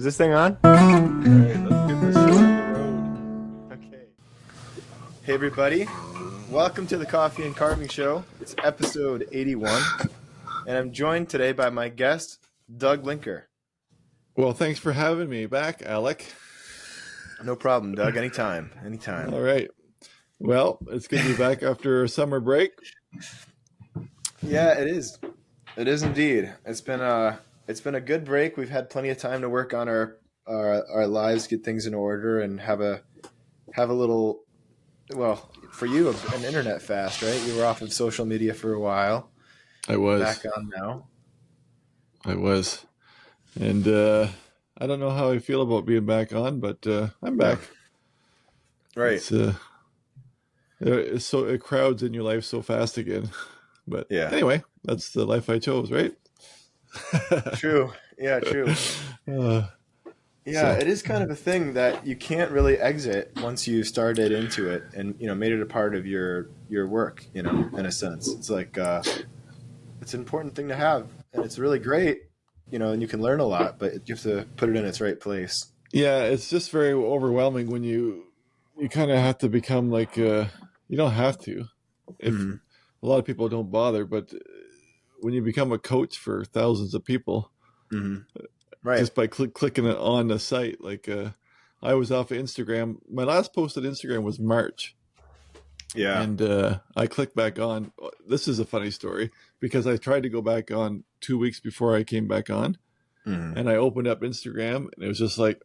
Is this thing on? All right, let's get this show on the road. Okay. Hey, everybody. Welcome to the Coffee and Carving Show. It's episode 81. And I'm joined today by my guest, Doug Linker. Well, thanks for having me back, Alec. No problem, Doug. Anytime. All right. Well, it's good to be back after a summer break. Yeah, it is. It is indeed. It's been a good break. We've had plenty of time to work on our lives, get things in order, and have a little. Well, for you, an internet fast, right? You were off of social media for a while. I was back on now. I was, and I don't know how I feel about being back on, but I'm back. Right. It's so it crowds in your life so fast again. But yeah. Anyway, that's the life I chose, right? True. Yeah, true. It is kind of a thing that you can't really exit once you started into it and, made it a part of your work, in a sense. It's like, it's an important thing to have, and it's really great, and you can learn a lot, but you have to put it in its right place. Yeah, it's just very overwhelming when you kind of have to become like, you don't have to. If a lot of people don't bother, but when you become a coach for thousands of people, right, just by clicking it on the site, like I was off of Instagram. My last post on Instagram was March. Yeah. And I clicked back on. This is a funny story because I tried to go back on 2 weeks before I came back on. And I opened up Instagram and it was just like,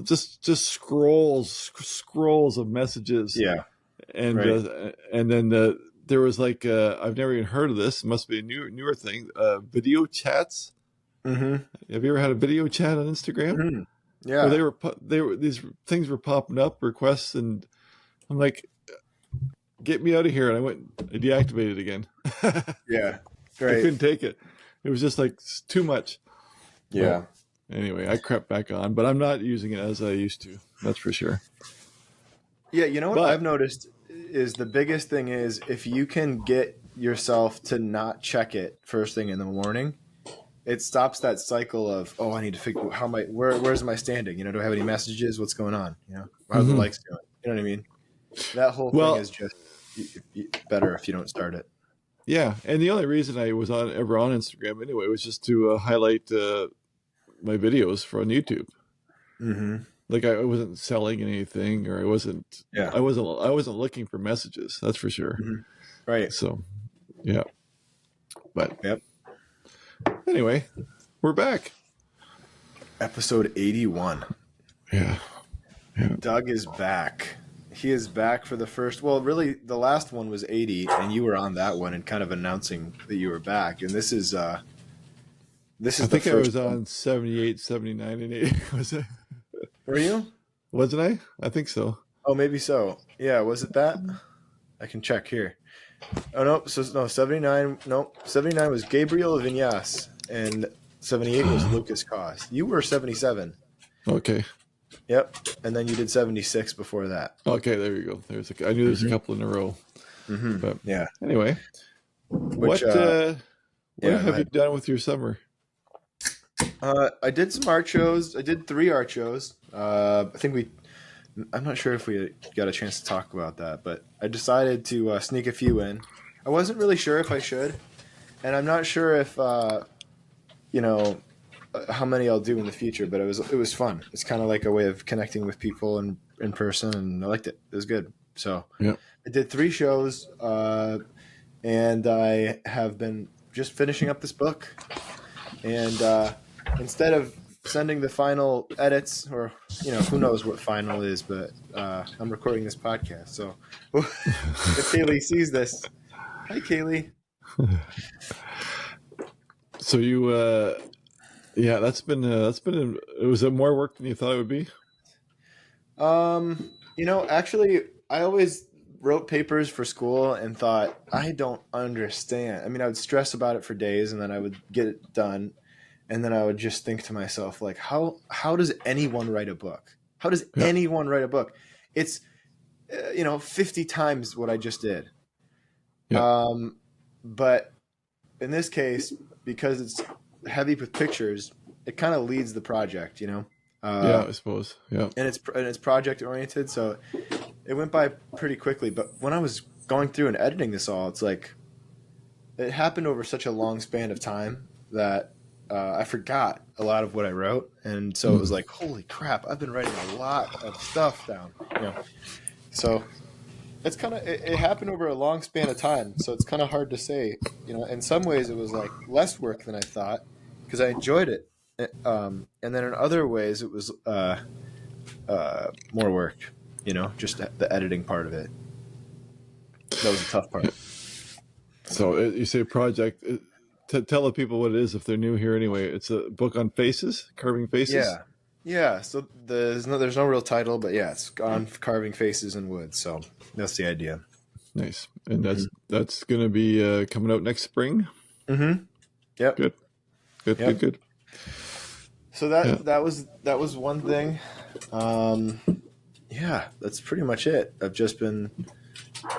just scrolls of messages. Yeah. And right. And then there was like, I've never even heard of this. It must be a newer thing. Video chats. Have you ever had a video chat on Instagram? Yeah. Where these things were popping up, requests, and I'm like, get me out of here. And I deactivated it again. Yeah. Right. I couldn't take it. It was just like too much. Yeah. But anyway, I crept back on, but I'm not using it as I used to. That's for sure. Yeah. You know what I've noticed is the biggest thing is if you can get yourself to not check it first thing in the morning, it stops that cycle of, I need to figure where's my standing? Do I have any messages? What's going on? How's the likes going? You know what I mean? That whole thing is just better if you don't start it. Yeah. And the only reason I was ever on Instagram anyway was just to highlight my videos for on YouTube. Like I wasn't selling anything, or I wasn't looking for messages. That's for sure. Right. So, yeah. But yep. Anyway, we're back. Episode 81. Yeah. Doug is back. He is back for the first. Well, really, the last one was 80, and you were on that one and kind of announcing that you were back. And this is. I think I was on 78, 79, and 80. Was it? Were you? Wasn't I? I think so. Oh, maybe so. Yeah, was it that? I can check here. Oh, no. So, no, 79. No, 79 was Gabriel Vinyas, and 78 was Lucas Koss. You were 77. Okay. Yep. And then you did 76 before that. Okay, there you go. I knew there's a couple in a row. But yeah. Anyway, what have you done with your summer? I did some art shows. I did 3 art shows. I'm not sure if we got a chance to talk about that, but I decided to sneak a few in. I wasn't really sure if I should, and I'm not sure if how many I'll do in the future. But it was fun. It's kind of like a way of connecting with people in person, and I liked it. It was good. So yeah. I did 3 shows, and I have been just finishing up this book, and instead of sending the final edits, or who knows what final is, but I'm recording this podcast, so if Kaylee sees this, hi Kaylee. So you that's been was it more work than you thought it would be? Actually I always wrote papers for school and thought, I don't understand. I mean, I would stress about it for days, and then I would get it done. And then I would just think to myself, like, how does anyone write a book? How does anyone write a book? It's, 50 times what I just did. Yeah. But in this case, because it's heavy with pictures, it kind of leads the project, you know. Yeah, I suppose. Yeah. And it's project oriented, so it went by pretty quickly. But when I was going through and editing this all, it's like it happened over such a long span of time that I forgot a lot of what I wrote, and so it was like, holy crap, I've been writing a lot of stuff down, you know. So it's kind of it happened over a long span of time, so it's kind of hard to say, you know. In some ways, it was like less work than I thought because I enjoyed it, and then in other ways, it was more work, you know, just the editing part of it. That was the tough part. So you say project. Tell the people what it is if they're new here. Anyway, it's a book on faces, carving faces. Yeah. So there's no real title, but yeah, it's on carving faces in wood. So that's the idea. Nice, and that's going to be coming out next spring. Mm-hmm. Yep. Good. So that was one thing. Yeah, that's pretty much it. I've just been,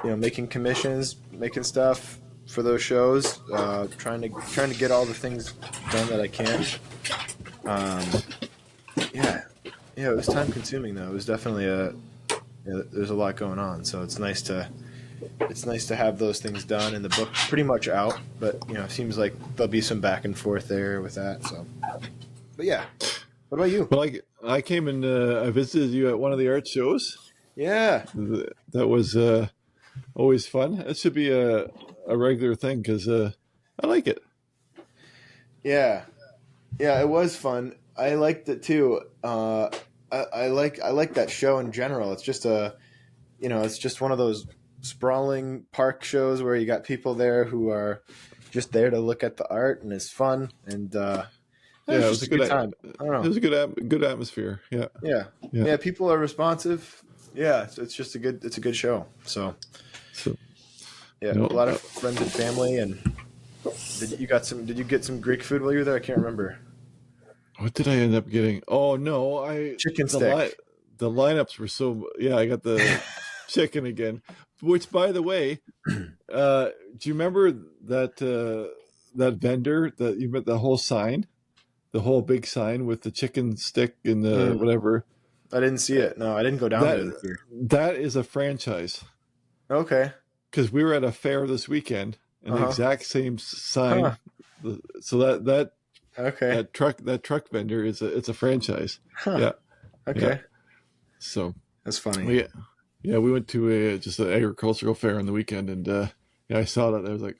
you know, making commissions, making stuff for those shows, trying to get all the things done that I can. Yeah, it was time consuming though. It was definitely there's a lot going on, so it's nice to have those things done and the book pretty much out. But you know, it seems like there'll be some back and forth there with that. So, but yeah, what about you? Well, I came and I visited you at one of the art shows. Yeah, that was always fun. It should be a regular thing because I like it. Yeah, it was fun. I liked it too. I like that show in general. It's just it's just one of those sprawling park shows where you got people there who are just there to look at the art, and it's fun. And it was a good time. I don't know. It was a good atmosphere. Yeah. People are responsive. Yeah, it's just a good show. So yeah, a lot of friends and family. And did you get some Greek food while you were there? I can't remember. What did I end up getting? Oh no, chicken stick. The lineups were so I got the chicken again. Which, by the way, do you remember that vendor that you met the whole sign, the whole big sign with the chicken stick and the whatever? I didn't see it. No, I didn't go down there this year. That is a franchise. Okay. Because we were at a fair this weekend, and the exact same sign. So that that truck vendor it's a franchise. Yeah. Okay. Yeah. So that's funny. We went to just an agricultural fair on the weekend, and I saw that. I was like,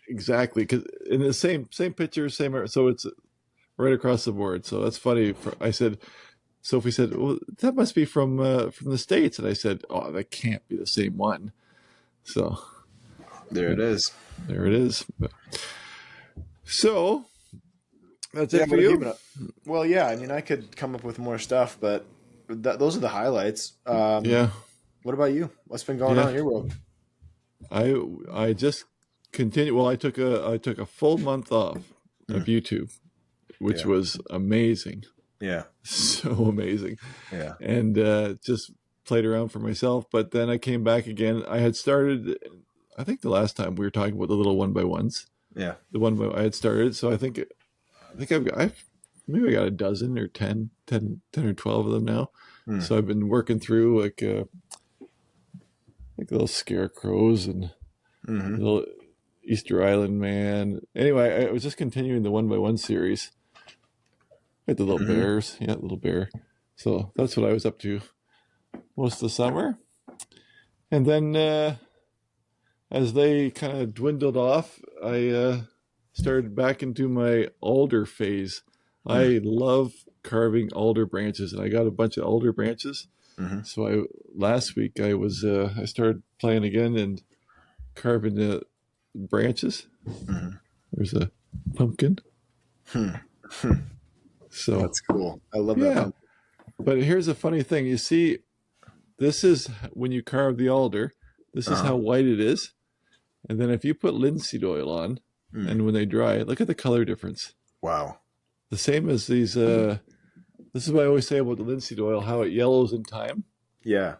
exactly, because in the same picture, so it's right across the board. So that's funny. I said, Sophie said, "Well, that must be from the States," and I said, "Oh, that can't be the same one." So there it is. There it is. So that's it for you. Well, yeah. I mean, I could come up with more stuff, but those are the highlights. What about you? What's been going on in your world? I just continued. Well, I took a full month off of YouTube, which was amazing. Yeah, so amazing. Yeah, and just played around for myself. But then I came back again. I had started. I think the last time we were talking about the little 1x1s. Yeah, I had started. So I think I've maybe I got a dozen or 10 or 12 of them now. So I've been working through like little scarecrows and little Easter Island man. Anyway, I was just continuing the 1x1 series. With the little bears. Yeah, little bear. So that's what I was up to most of the summer. And then as they kind of dwindled off, I started back into my alder phase. I love carving alder branches, and I got a bunch of alder branches. So last week I started playing again and carving the branches. There's a pumpkin. So that's cool. I love that. Pumpkin. But here's a funny thing. You see, this is when you carve the alder. This is how white it is. And then if you put linseed oil on, and when they dry, look at the color difference. Wow. The same as these. This is what I always say about the linseed oil, how it yellows in time. Yeah.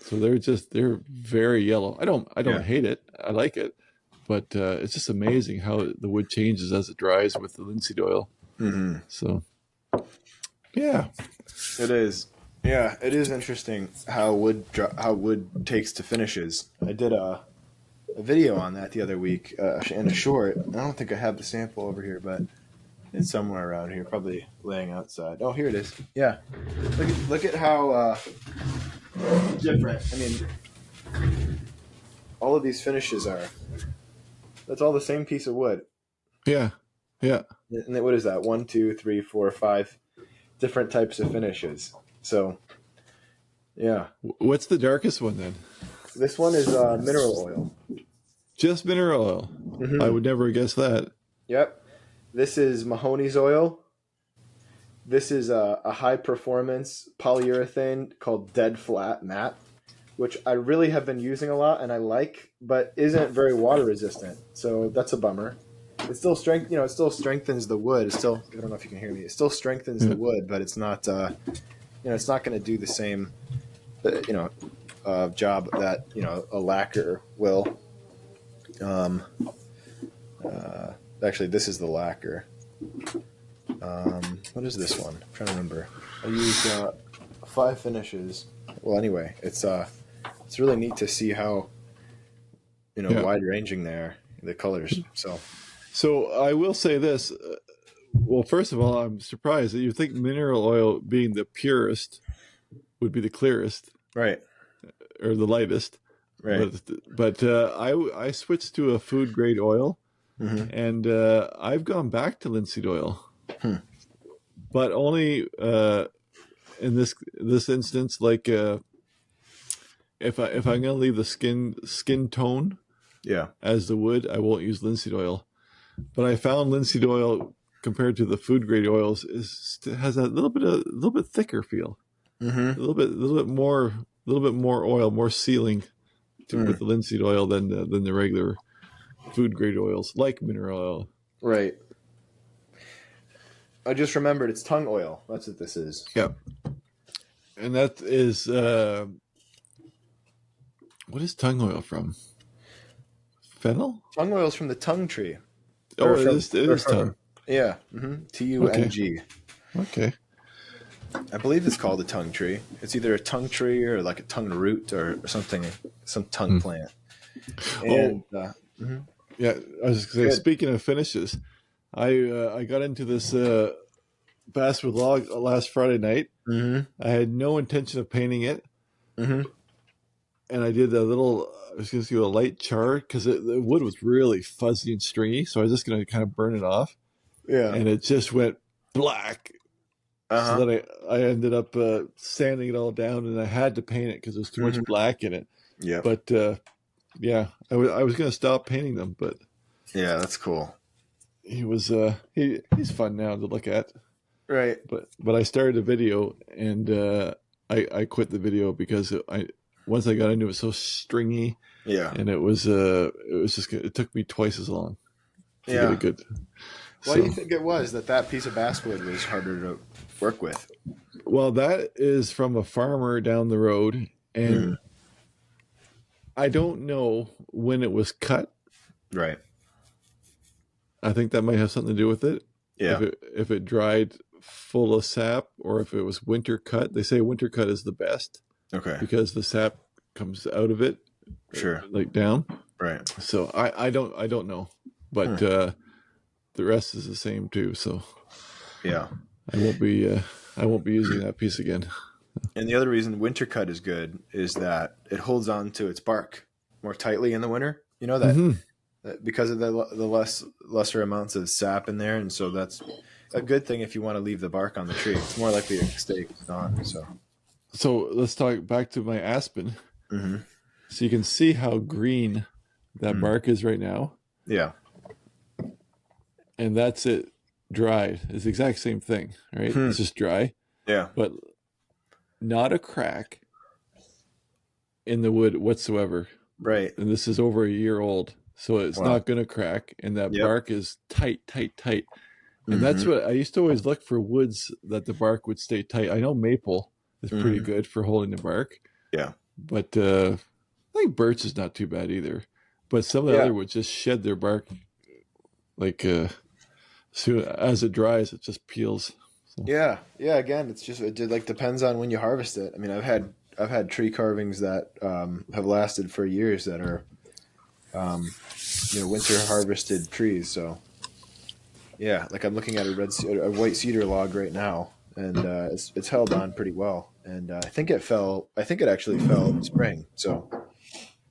So they're very yellow. I don't hate it. I like it, but it's just amazing how the wood changes as it dries with the linseed oil. Mm-hmm. So, yeah, it is. Yeah, it is interesting how wood takes to finishes. I did a video on that the other week in a short. I don't think I have the sample over here, but it's somewhere around here, probably laying outside. Oh, here it is. Yeah, look at how different. I mean, all of these finishes are. That's all the same piece of wood. yeah, yeah. And what is that? 1, 2, 3, 4, 5 different types of finishes. So, yeah. What's the darkest one then? This one is mineral oil. Just mineral oil. Mm-hmm. I would never have guessed that. Yep. This is Mahoney's oil. This is a high performance polyurethane called Dead Flat Matte, which I really have been using a lot and I like, but isn't very water resistant. So that's a bummer. It still it still strengthens the wood. It still, I don't know if you can hear me. It still strengthens the wood, but it's not, it's not going to do the same, job that a lacquer will. Actually, this is the lacquer. What is this one? I'm trying to remember. I used 5 finishes. Well, anyway, it's really neat to see how wide ranging there the colors. So I will say this. Well, first of all, I'm surprised that you think mineral oil, being the purest, would be the clearest, right, or the lightest, right. But I switched to a food grade oil, Mm-hmm. and I've gone back to linseed oil, but only in this instance, like if I'm going to leave the skin tone, as the wood, I won't use linseed oil. But I found linseed oil compared to the food grade oils has a little bit thicker feel, a little bit more oil, more sealing with the linseed oil than the regular food grade oils, like mineral oil. Right. I just remembered it's tongue oil. That's what this is. Yeah. And that is what is tongue oil from? Fennel? Tongue oil is from the tongue tree. Oh, it is tongue. Yeah. TUNG. Okay. I believe it's called a tongue tree. It's either a tongue tree or like a tongue root or something, some tongue plant. And, yeah, I was going to say, speaking of finishes, I got into this basswood log last Friday night. Mm-hmm. I had no intention of painting it. Mm-hmm. And I did I was going to do a light char because the wood was really fuzzy and stringy. So I was just going to kind of burn it off. Yeah. And it just went black. So then I ended up sanding it all down, and I had to paint it because there's too much black in it. Yeah. But yeah, I was going to stop painting them, but yeah, that's cool. He was he's fun now to look at. Right. But I started a video, and I quit the video because once I got into it, so stringy. Yeah. And it was just, it took me twice as long to get a good. Why do you think it was that piece of basswood was harder to work with? Well, that is from a farmer down the road, and I don't know when it was cut. Right. I think that might have something to do with it. Yeah. If it dried full of sap, or if it was winter cut. They say winter cut is the best. Okay. Because the sap comes out of it. Sure. Like down. Right. So I don't know, but the rest is the same too. So yeah, I won't be using that piece again. And the other reason winter cut is good is that it holds on to its bark more tightly in the winter. You know that because of the lesser amounts of sap in there, and so that's a good thing if you want to leave the bark on the tree. It's more likely to stay on. So let's talk back to my aspen. Mm-hmm. So you can see how green that bark is right now. Yeah. And that's it dried. It's the exact same thing, right? It's just dry. Yeah. But not a crack in the wood whatsoever. Right. And this is over a year old. So it's not going to crack. And that bark is tight. And that's what I used to always look for, woods that the bark would stay tight. I know maple is pretty good for holding the bark. Yeah. But I think birch is not too bad either. but some of the Yeah. other would just shed their bark like soon as it dries, it just peels. So, Yeah, yeah. Again, it depends on when you harvest it. I mean, I've had tree carvings that have lasted for years that are winter harvested trees. So yeah, like I'm looking at a white cedar log right now, and it's held on pretty well. And I think it fell. I think it actually fell in the spring. So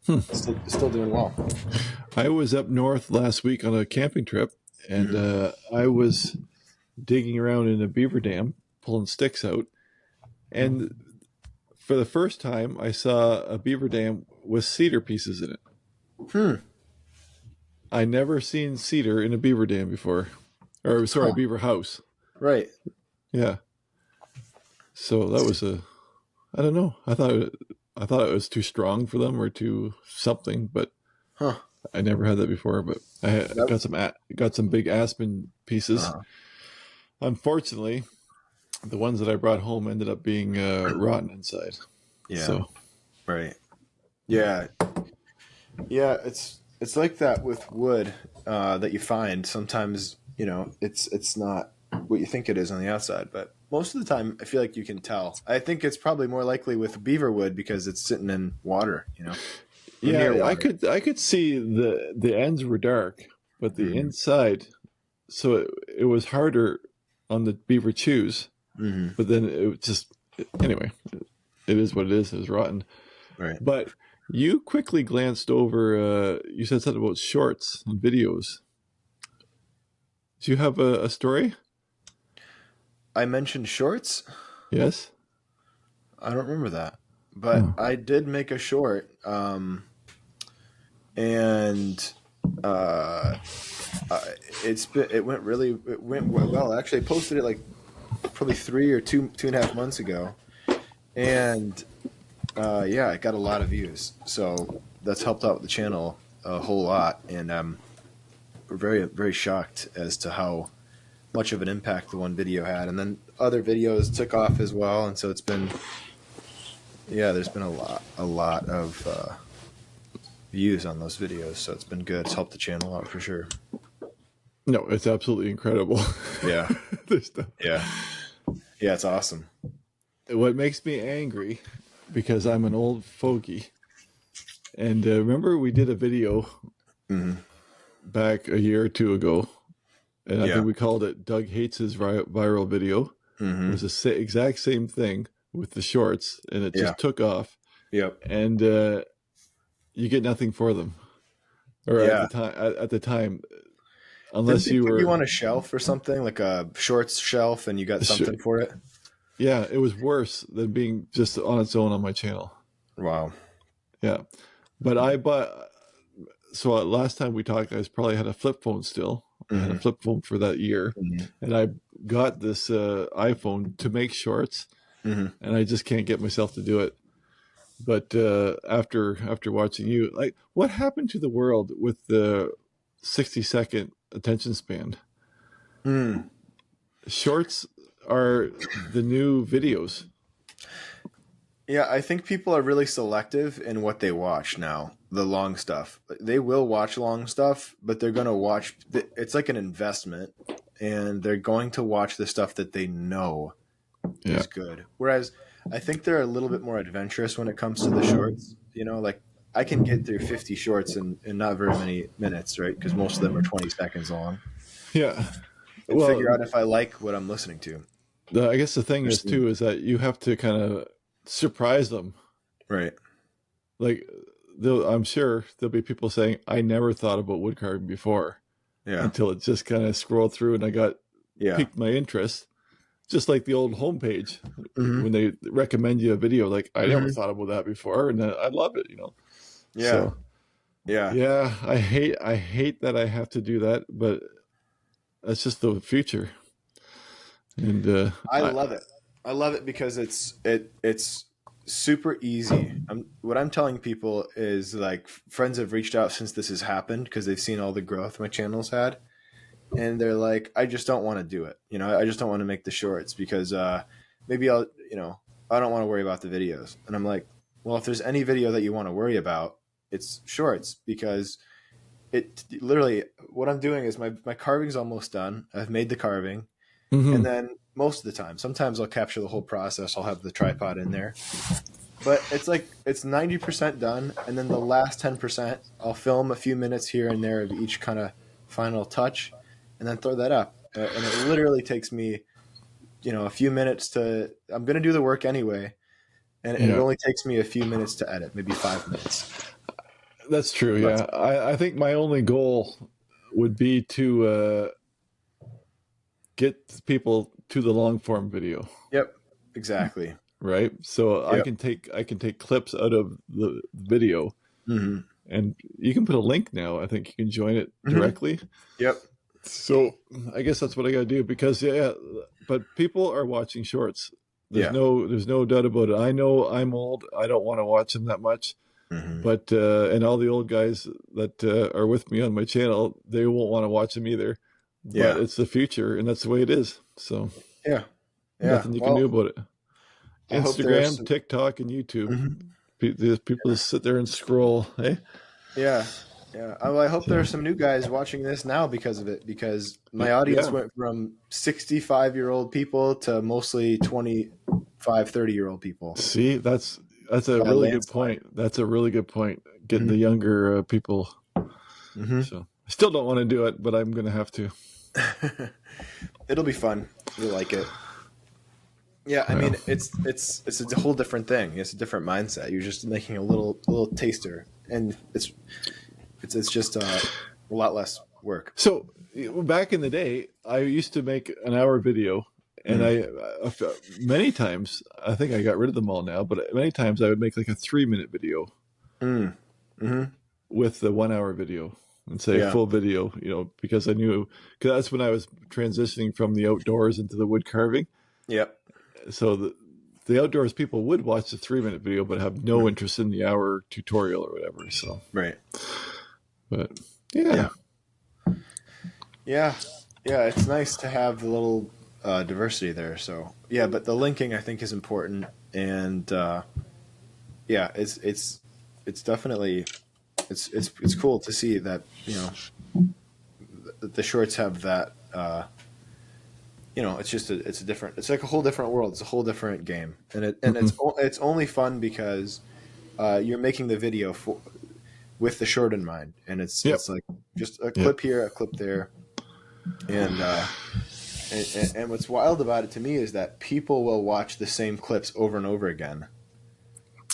it's still doing well. I was up north last week on a camping trip, and Hmm. I was digging around in a beaver dam, pulling sticks out, and for the first time, I saw a beaver dam with cedar pieces in it. Hmm. I never seen cedar in a beaver dam before, or sorry, Huh. beaver house. Right. Yeah, so that was a. I don't know. I thought it was too strong for them or too something, but Huh. I never had that before. But I That. got some big aspen pieces. Uh, Unfortunately, the ones that I brought home ended up being rotten inside. yeah. So Right. Yeah. Yeah. It's like that with wood that you find. Sometimes it's not what you think it is on the outside, but most of the time I feel like you can tell. I think it's probably more likely with beaver wood because it's sitting in water, or near yeah, water. I could see the ends were dark, but the Hmm. inside, so it was harder on the beaver chews. Hmm. But then it just anyway, it is what it is. It was rotten. Right. But you quickly glanced over. You said something about shorts and videos. Do you have a story? I mentioned shorts. Yes. I don't remember that, but Oh. I did make a short, and uh, it went well. Actually, I posted it like probably 2.5 months ago, and yeah, it got a lot of views. So that's helped out the channel a whole lot, and we're very very shocked as to how much of an impact the one video had. And then other videos took off as well, and so it's been yeah, there's been a lot of views on those videos, so it's been good. It's helped the channel out for sure. No, it's absolutely incredible. Yeah, This stuff. yeah, yeah. It's awesome. What makes me angry, because I'm an old fogey, and remember we did a video Hmm. back a year or two ago, and I Yeah. think we called it "Doug hates his viral video." It Hmm. was the exact same thing with the shorts, and it Yeah. just took off. Yep. And you get nothing for them, or Yeah. at the time, Didn't unless they you put you were. on a shelf or something, like a shorts shelf, and you got something for it? Yeah, it was worse than being just on its own on my channel. Wow. Yeah, but I bought. So last time we talked, I probably had a flip phone still. I had a Hmm. flip phone for that year, Hmm. and I got this iPhone to make shorts, Hmm. and I just can't get myself to do it. But after watching you, like, what happened to the world with the 60-second attention span? Mm. Shorts are the new videos. Yeah, I think people are really selective in what they watch now. The long stuff. They will watch long stuff, but they're going to watch. It's like an investment, and they're going to watch the stuff that they know Yeah, is good. Whereas I think they're a little bit more adventurous when it comes to the shorts. Like I can get through 50 shorts in not very many minutes, right? Because most of them are 20 seconds long, yeah. and figure Well, out if I like what I'm listening to. I guess the thing Or is seeing. too is that you have to kind of surprise them. Right. Like, I'm sure there'll be people saying, "I never thought about wood carving before," Yeah. until it just kind of scrolled through and I got Yeah. piqued my interest. Just like the old homepage Hmm. when they recommend you a video, like, I never Hmm. thought about that before, and I love it. Yeah. So Yeah. yeah, I hate that I have to do that, but that's just the future. And I love it. I love it because it's super easy. What I'm telling people is like friends have reached out since this has happened because they've seen all the growth my channel's had, and they're like, I just don't want to do it. I just don't want to make the shorts because maybe I don't want to worry about the videos. And I'm like, well, if there's any video that you want to worry about, it's shorts because it literally what I'm doing is my carving's almost done. I've made the carving, and then most of the time, sometimes I'll capture the whole process. I'll have the tripod in there, but it's like it's 90% done, and then the last 10% I'll film a few minutes here and there of each kind of final touch, and then throw that up. And it literally takes me, a few minutes to. I'm gonna do the work anyway, and it Yeah. only takes me a few minutes to edit, maybe 5 minutes. That's true. But Yeah. I think my only goal would be to get people to the long form video. yep, exactly. Right. So Yep. I can take clips out of the video, Mm-hmm. and you can put a link now. I think you can join it Mm-hmm. directly. Yep. So I guess that's what I got to do because but people are watching shorts. Yeah. There's no doubt about it. I know I'm old. I don't want to watch them that much. Mm-hmm. But and all the old guys that are with me on my channel, they won't want to watch them either. But Yeah. it's the future, and that's the way it is. So Yeah. nothing you can do about it. I hope Instagram, some... TikTok, and YouTube. Mm-hmm. These people just sit there and scroll. Hey, Yeah. Yeah. I hope there are some new guys watching this now because of it, because my audience went from 65-year-old people to mostly 25, 30-year-old people. See, that's a really good point. That's a really good point. Getting the younger people. Mm-hmm. So I still don't want to do it, but I'm going to have to. It'll be fun. You'll like it. Yeah, I mean, it's a whole different thing. It's a different mindset. You're just making a little taster, and it's just a lot less work. So back in the day, I used to make an hour video, and many times, I think I got rid of them all now, but many times I would make like a 3-minute video with the 1 hour video and say full video, because I knew, because that's when I was transitioning from the outdoors into the wood carving. Yep. So the outdoors people would watch the 3-minute video, but have no interest in the hour tutorial or whatever. So, right. But yeah. It's nice to have the little diversity there. So yeah, but the linking I think is important, and it's definitely it's cool to see that the shorts have that. It's like a whole different world. It's a whole different game, and it's only fun because you're making the video with the short in mind, and it's like just a clip here, a clip there, and what's wild about it to me is that people will watch the same clips over and over again.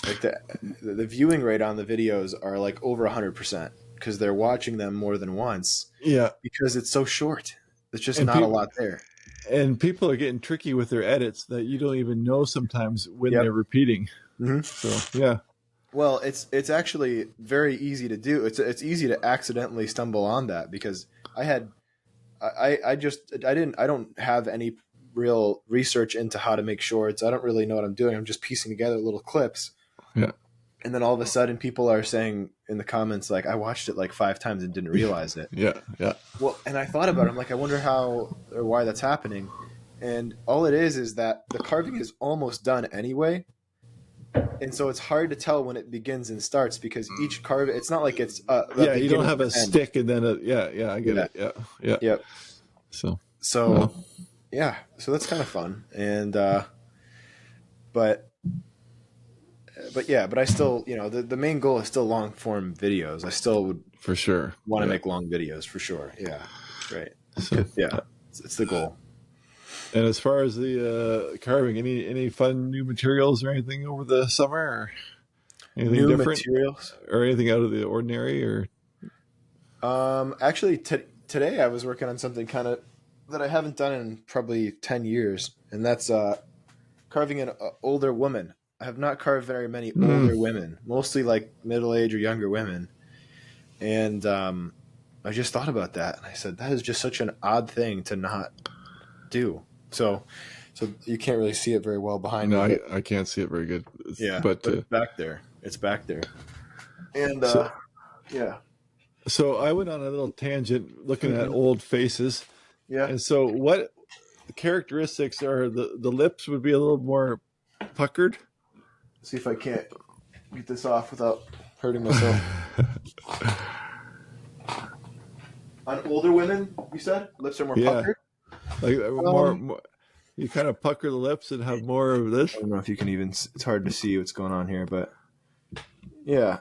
Like the viewing rate on the videos are like over 100% because they're watching them more than once. Yeah, because it's so short. There's just not a lot there. And people are getting tricky with their edits that you don't even know sometimes when they're repeating. Mm-hmm. So yeah. Well, it's actually very easy to do. It's easy to accidentally stumble on that because I don't have any real research into how to make shorts. I don't really know what I'm doing. I'm just piecing together little clips. Yeah. And then all of a sudden people are saying in the comments, like, I watched it like 5 times and didn't realize it. Yeah. Well, and I thought about it. I'm like, I wonder how or why that's happening. And all it is that the carving is almost done anyway. And so it's hard to tell when it begins and starts because each carve, it's not like it's you don't have a stick and then I get it. Yeah. Yep. So that's kind of fun. And but I still, the main goal is still long form videos. I still would for sure want to make long videos for sure. Yeah. Right. So it's the goal. And as far as the carving, any fun new materials or anything over the summer, or anything new different materials, or anything out of the ordinary, or? Actually, today I was working on something kind of that I haven't done in probably 10 years, and that's carving an older woman. I have not carved very many older women, mostly like middle-aged or younger women, and I just thought about that, and I said that is just such an odd thing to not do. So you can't really see it very well behind me. No, I can't see it very good. But it's back there. It's back there. And So I went on a little tangent looking at old faces. Yeah. And so what characteristics are the lips would be a little more puckered? See if I can't get this off without hurting myself. On older women, you said lips are more Yeah, puckered. like Um, more. You kind of pucker the lips and have more of this. I don't know if you can even. It's hard to see what's going on here, but yeah,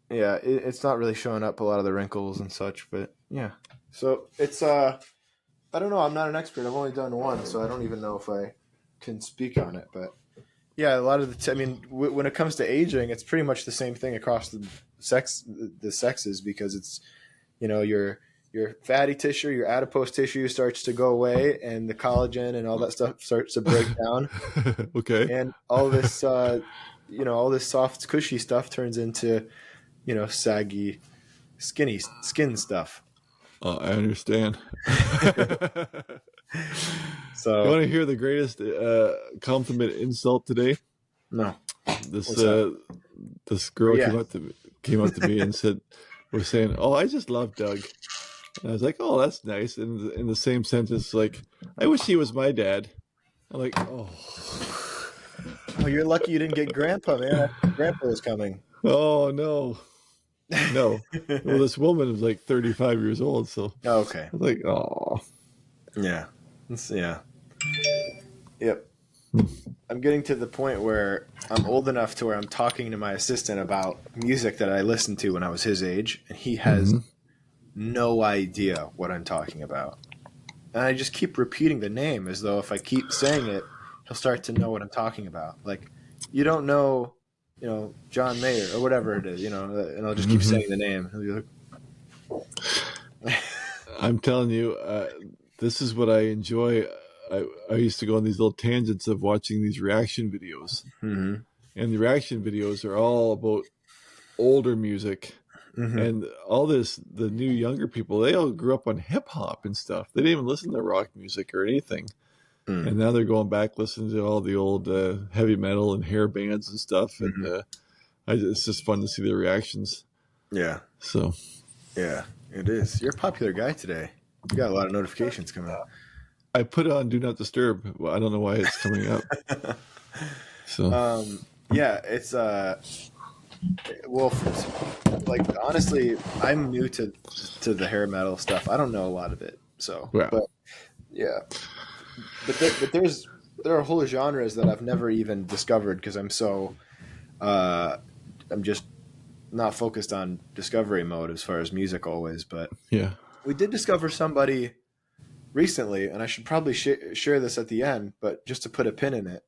yeah, it's not really showing up a lot of the wrinkles and such. But yeah, so it's I don't know. I'm not an expert. I've only done one, so I don't even know if I can speak on it. But yeah, a lot of I mean, when it comes to aging, it's pretty much the same thing across the sexes, because it's, your fatty tissue, your adipose tissue starts to go away, and the collagen and all that stuff starts to break down, Okay. and all this all this soft, cushy stuff turns into saggy, skinny skin stuff. Oh, I understand. You So want to hear the greatest compliment insult today? no, This what's that? this Oh girl yeah, came up to me and was saying, "Oh, I just love Doug." And I was like, "Oh, that's nice." And in the same sentence, like, "I wish he was my dad." I'm like, "Oh, oh, you're lucky you didn't get Grandpa, man. I thought Grandpa was coming. oh no, no." Well, this woman was like 35 years old, so Okay. I was like, "Oh." Yeah. Yeah. Yep. I'm getting to the point where I'm old enough to where I'm talking to my assistant about music that I listened to when I was his age, and he has Mm-hmm. no idea what I'm talking about. And I just keep repeating the name as though if I keep saying it, he'll start to know what I'm talking about. Like, you don't know, John Mayer or whatever it is, and I'll just keep Mm-hmm. saying the name. He'll be like, I'm telling you, this is what I enjoy. I used to go on these little tangents of watching these reaction videos, mm-hmm, and the reaction videos are all about older music mm-hmm, and all this. The new younger people, they all grew up on hip hop and stuff. They didn't even listen to rock music or anything, mm-hmm, and now they're going back listening to all the old heavy metal and hair bands and stuff. And mm-hmm. it's just fun to see their reactions. Yeah. So Yeah, it is. You're a popular guy today. You got a lot of notifications coming. I put it on Do Not Disturb. Well, I don't know why it's coming up. So Yeah, it's well, like honestly, I'm new to the hair metal stuff. I don't know a lot of it. So, yeah. but yeah, there are whole genres that I've never even discovered because I'm just not focused on discovery mode as far as music always. But Yeah. we did discover somebody recently, and I should probably share this at the end, but just to put a pin in it,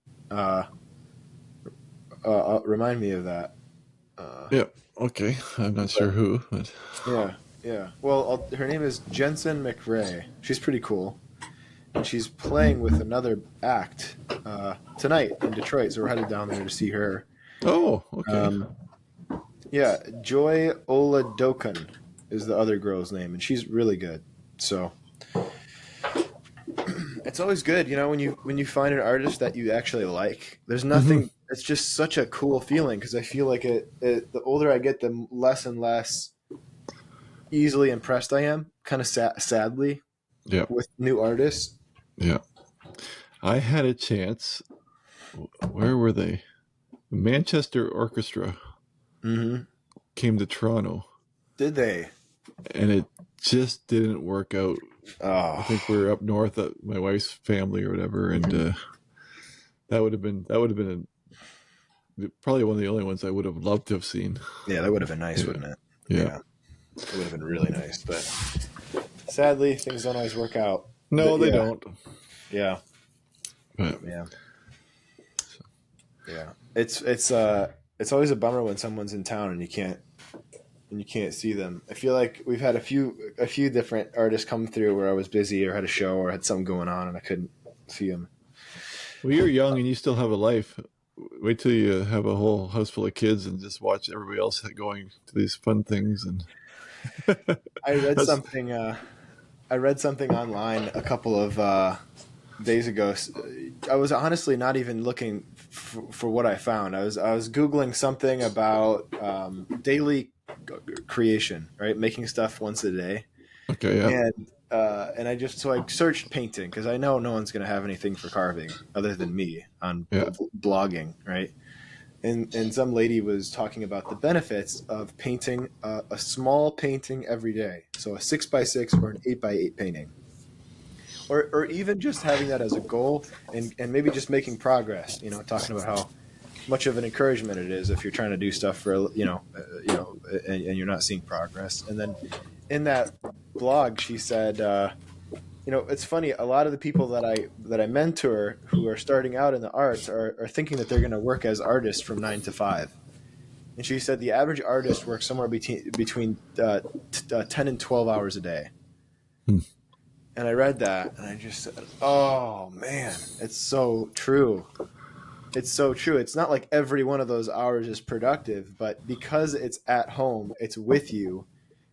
remind me of that. Yeah. Okay. I'm not sure who, but Yeah, yeah. Well, her name is Jensen McRae. She's pretty cool, and she's playing with another act tonight in Detroit. So we're headed down there to see her. oh, okay. Yeah, Joy Oladokan is the other girl's name, and she's really good. So it's always good, when you find an artist that you actually like. There's Mm-hmm. nothing. It's just such a cool feeling because I feel like the older I get, the less and less easily impressed I am. Kind of sadly Yeah. with new artists. Yeah. I had a chance. Where were they? The Manchester Orchestra Mm-hmm. came to Toronto, Did they? and it just didn't work out. I think we Oh, were up north at my wife's family or whatever, and that would have been probably one of the only ones I would have loved to have seen. yeah, that would have been nice, Yeah. wouldn't it? Yeah. Yeah, it would have been really nice. But sadly, things don't always work out. No, But they yeah, don't. yeah, But yeah, yeah. It's always a bummer when someone's in town and you can't see them. I feel like we've had a few different artists come through where I was busy or had a show or had something going on and I couldn't see them. well, you're young and you still have a life. Wait till you have a whole house full of kids and just watch everybody else going to these fun things. And I read that's something. I read something online a couple of days ago. I was honestly not even looking for what I found. I was googling something about daily creation, right? Making stuff once a day, okay. Yeah. and I searched painting because I know no one's going to have anything for carving other than me on Yeah. blogging, right? and some lady was talking about the benefits of painting a small painting every day. So a 6x6 or an 8x8 painting, or even just having that as a goal, and maybe just making progress. Talking about how much of an encouragement it is if you're trying to do stuff for and you're not seeing progress. And then in that blog, she said, it's funny. A lot of the people that I mentor who are starting out in the arts are thinking that they're going to work as artists from 9 to 5. And she said the average artist works somewhere between 10 and 12 hours a day. Hmm. And I read that and I just said, oh man, it's so true. It's so true. It's not like every one of those hours is productive, but because it's at home, it's with you.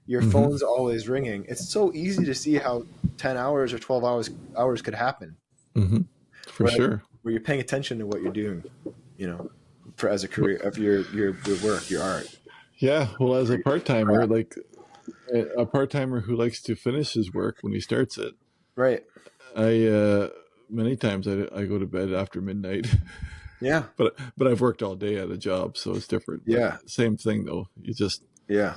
Your phone's always ringing. It's so easy to see how 10 hours or 12 hours could happen. For sure. Where you're paying attention to what you're doing, for as a career of your work, your art. Yeah. Well, as a part-timer, like a part-timer who likes to finish his work when he starts it. Right. Many times I go to bed after midnight. Yeah. But I've worked all day at a job, so it's different. Yeah. But same thing though. You just Yeah.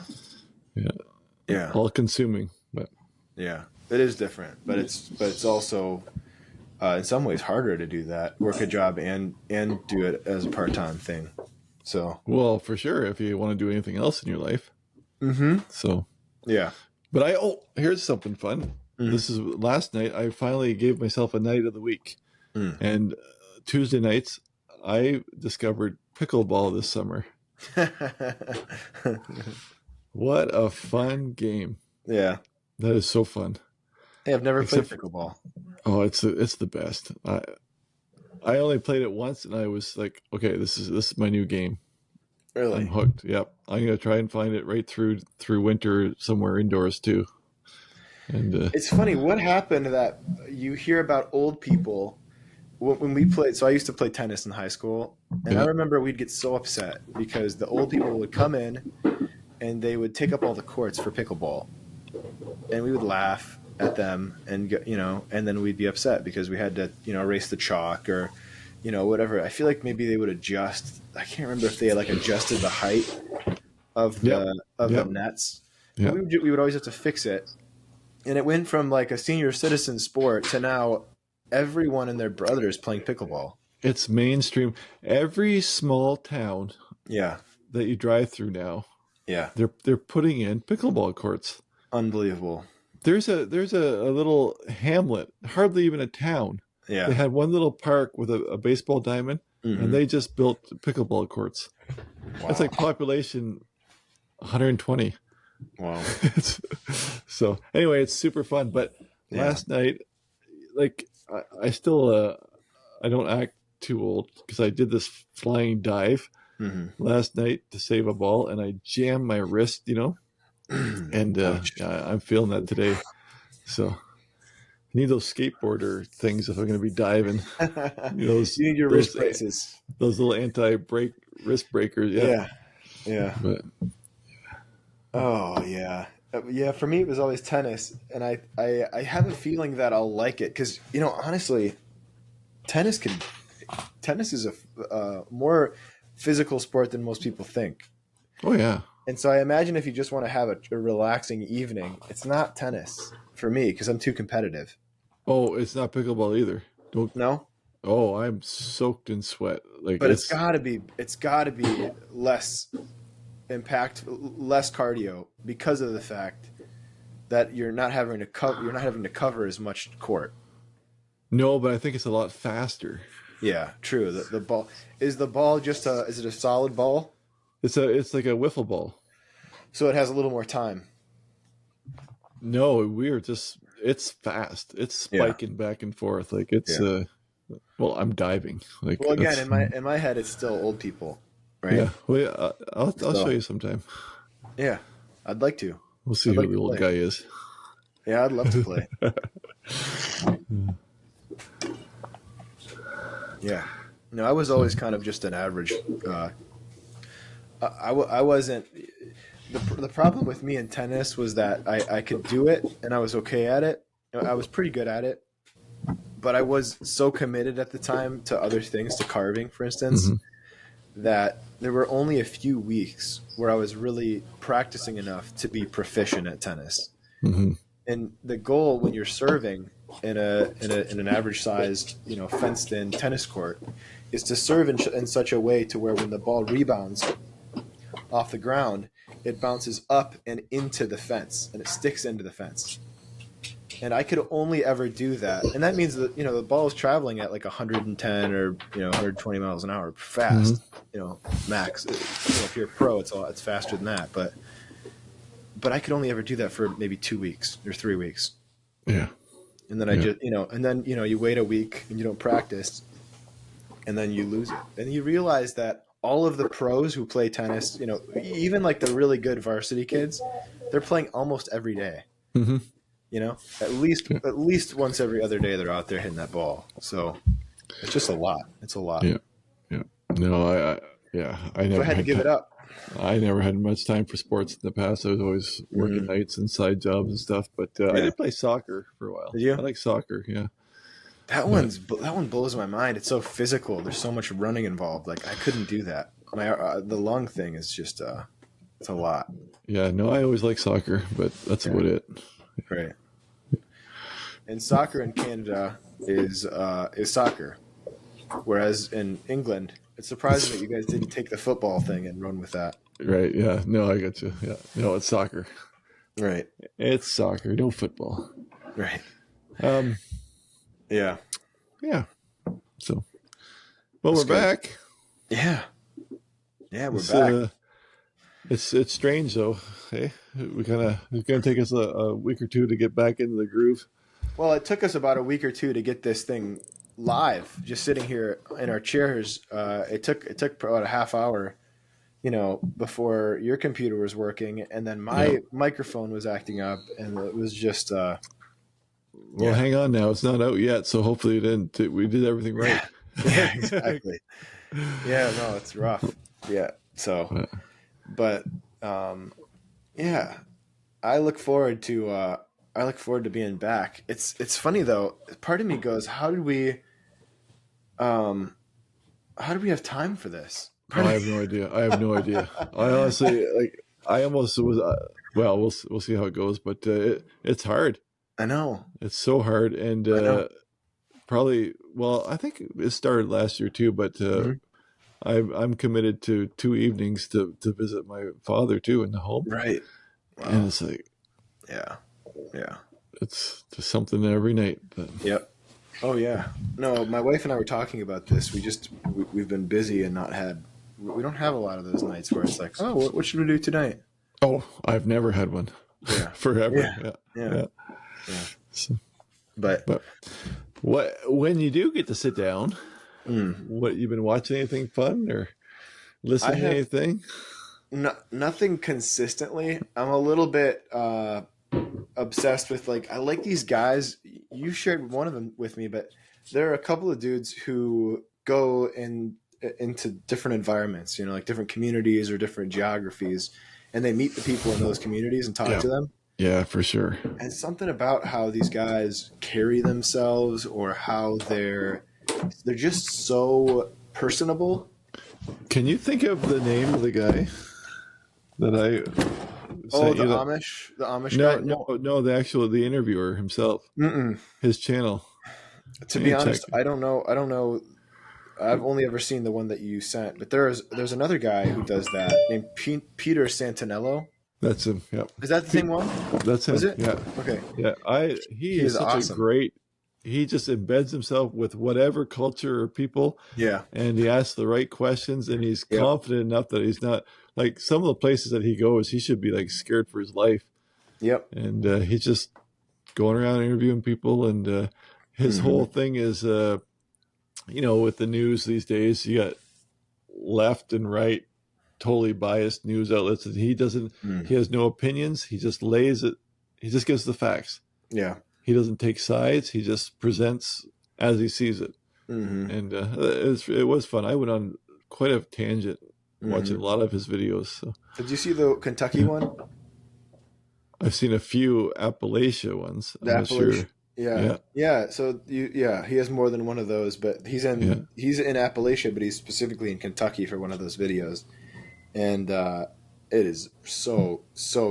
all consuming. But yeah, it is different. But it's also in some ways harder to do that, work a job and do it as a part-time thing. So well, for sure, if you want to do anything else in your life. So yeah. But here's something fun. This is last night. I finally gave myself a night of the week, and Tuesday nights I discovered pickleball this summer. What a fun game! Yeah, that is so fun. Hey, I've never played pickleball. Oh, it's the best. I only played it once, and I was like, okay, this is my new game. Really, I'm hooked. Yep, I'm gonna try and find it right through winter somewhere indoors too. And it's funny what happened that you hear about old people when we played. So I used to play tennis in high school, and I remember we'd get so upset because the old people would come in and they would take up all the courts for pickleball, and we would laugh at them and and then we'd be upset because we had to erase the chalk or whatever. I feel like maybe they would adjust. I can't remember if they had adjusted the height of the nets. Yep. We would always have to fix it. And it went from a senior citizen sport to now everyone and their brother is playing pickleball. It's mainstream. Every small town that you drive through now, they're putting in pickleball courts. Unbelievable. There's a little hamlet, hardly even a town. Yeah. They had one little park with a baseball diamond, and they just built pickleball courts. Wow. That's like population 120. Wow. So anyway, it's super fun. But last night, I still I don't act too old because I did this flying dive last night to save a ball, and I jammed my wrist, and I'm feeling that today. So I need those skateboarder things if I'm going to be diving. You need your wrist braces. Those little anti-break wrist breakers. Yeah. But, oh yeah. Yeah, for me it was always tennis, and I have a feeling that I'll like it because honestly, tennis is a more physical sport than most people think. Oh yeah. And so I imagine if you just want to have a relaxing evening, it's not tennis for me because I'm too competitive. Oh, it's not pickleball either. No. Oh, I'm soaked in sweat. But it's got to be less impact, less cardio because of the fact that you're not having to cover as much court. No, but I think it's a lot faster. Yeah, true. The ball is just is it a solid ball? It's like a wiffle ball. So it has a little more time. No, it's fast. It's spiking back and forth. Well, I'm diving. Well, again, in my head, it's still old people, right? Yeah. Well, yeah, I'll show you sometime. Yeah, I'd like to. We'll see who the old guy is. Yeah, I'd love to play. Yeah. No, I was always kind of just an average. I wasn't. The problem with me in tennis was that I could do it and I was okay at it. I was pretty good at it, but I was so committed at the time to other things, to carving, for instance, that there were only a few weeks where I was really practicing enough to be proficient at tennis. Mm-hmm. And the goal when you're serving in an average sized, fenced in tennis court is to serve in such a way to where when the ball rebounds off the ground, it bounces up and into the fence and it sticks into the fence. And I could only ever do that. And that means that, the ball is traveling at like 110 or, 120 miles an hour fast, max. If you're a pro, it's faster than that. But I could only ever do that for maybe 2 weeks or 3 weeks. Yeah. And then you wait a week and you don't practice and then you lose it. And you realize that all of the pros who play tennis, even like the really good varsity kids, they're playing almost every day. Mm-hmm. At least once every other day they're out there hitting that ball. So it's just a lot. It's a lot. Yeah. Yeah. No, I never had to give it up. I never had much time for sports in the past. I was always working nights and side jobs and stuff. But I did play soccer for a while. Did you? I like soccer. Yeah. That one blows my mind. It's so physical. There's so much running involved. Like I couldn't do that. The lung thing is just it's a lot. Yeah. No, I always like soccer, but that's about it. Right. And soccer in Canada is soccer, whereas in England, it's surprising that you guys didn't take the football thing and run with that. Right. Yeah. No, I got you. Yeah. No, it's soccer. Right. It's soccer, no football. Right. Yeah. Yeah. So, well, we're back. Yeah. Yeah, we're back. It's strange though. Hey, it's gonna take us a week or two to get back into the groove. Well, it took us about a week or two to get this thing live. Just sitting here in our chairs, it took about a half hour, before your computer was working, and then my microphone was acting up, and it was just. Well, hang on now; it's not out yet, so hopefully we did everything right. Yeah, exactly. Yeah, no, it's rough. Yeah, so. But I look forward to being back. It's funny though. Part of me goes, how did we have time for this? I have no idea. I honestly I almost was. Well, we'll see how it goes, but it's hard. I know it's so hard, and probably. Well, I think it started last year too, but. I'm committed to 2 evenings to visit my father too in the home. Right. Wow. And it's like, yeah. It's just something every night. But. Yep. Oh yeah. No, my wife and I were talking about this. We've been busy and we don't have a lot of those nights where it's like, oh, what should we do tonight? Oh, I've never had one. Yeah. Forever. Yeah. So, but when you do get to sit down, what you've been watching anything fun or listening to anything? Nothing consistently. I'm a little bit obsessed with I like these guys. You shared one of them with me, but there are a couple of dudes who go into different environments, like different communities or different geographies, and they meet the people in those communities and talk to them. Yeah, for sure. And something about how these guys carry themselves or how they're just so personable. Can you think of the name of the guy that I? The Amish guy. No, the interviewer himself. His channel. To be honest, I don't know. I've only ever seen the one that you sent, but there's another guy who does that named Peter Santinello. That's him. Yep. Is that the same one? That's him. Was it? Yeah. Okay. Yeah. He is such awesome. He just embeds himself with whatever culture or people. Yeah. And he asks the right questions, and he's confident enough that he's not like some of the places that he goes, he should be scared for his life. Yep. And he's just going around interviewing people, and his whole thing is, with the news these days, you got left and right, totally biased news outlets, and he doesn't. He has no opinions. He just lays it. He just gives the facts. Yeah. He doesn't take sides. He just presents as he sees it. And it was fun. I went on quite a tangent watching a lot of his videos. So. Did you see the Kentucky one? I've seen a few Appalachia ones. I'm not sure. Yeah. Yeah, Yeah. So he has more than one of those, but yeah, he's in Appalachia, but he's specifically in Kentucky for one of those videos. And it is so